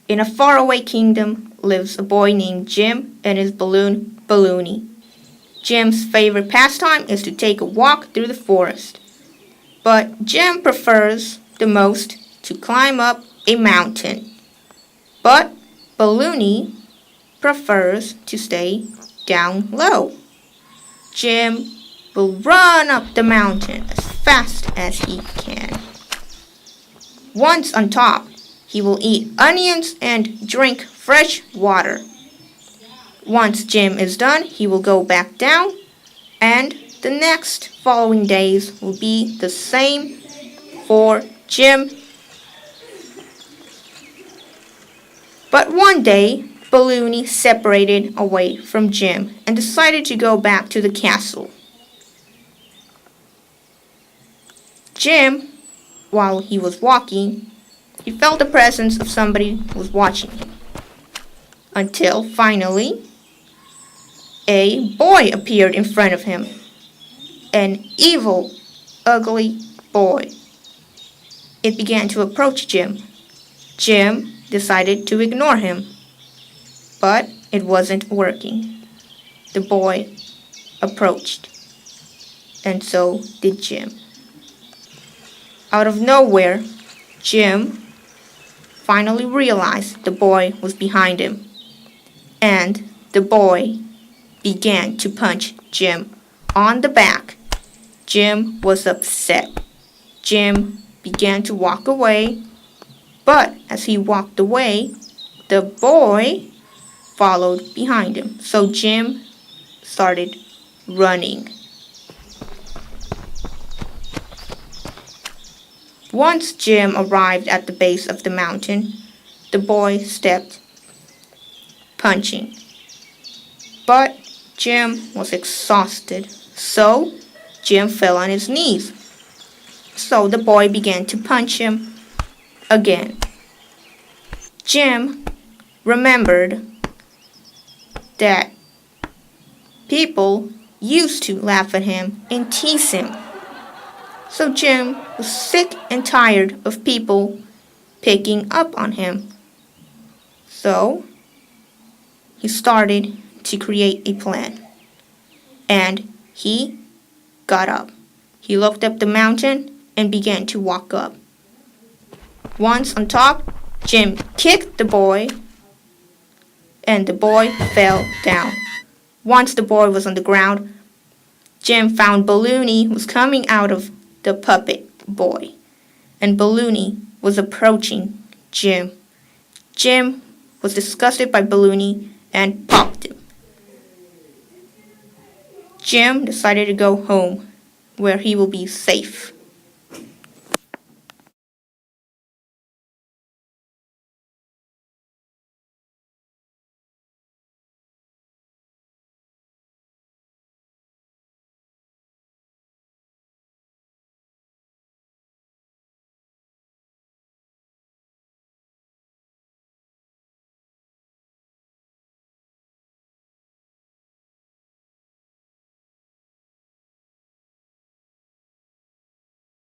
In a faraway kingdom lives a boy named Jim and his balloon, Balloonie. Jim's favorite pastime is to take a walk through the forest. But Jim prefers the most to climb up a mountain. But Balloonie prefers to stay down low. Jim will run up the mountain as fast as he can. Once on top, he will eat onions and drink fresh water. Once Jim is done, he will go back down, and the next following days will be the same for Jim. But one day, Balloonie separated away from Jim and decided to go back to the castle. Jim, while he was walking, he felt the presence of somebody who was watching him. Until finally, a boy appeared in front of him. An evil, ugly boy. It began to approach Jim. Jim decided to ignore him. But it wasn't working. The boy approached, and so did Jim. Out of nowhere, Jim finally realized the boy was behind him, and the boy began to punch Jim on the back. Jim was upset. Jim began to walk away, but as he walked away, the boy followed behind him. So Jim started running. Once Jim arrived at the base of the mountain, the boy stepped punching. But Jim was exhausted, so Jim fell on his knees. So the boy began to punch him again. Jim remembered that people used to laugh at him and tease him. So Jim was sick and tired of people picking up on him. So he started to create a plan. And he got up. He looked up the mountain and began to walk up. Once on top, Jim kicked the boy, and the boy fell down. Once the boy was on the ground, Jim found Balloonie was coming out of the puppet boy, and Balloonie was approaching Jim. Jim was disgusted by Balloonie and popped him. Jim decided to go home, where he will be safe.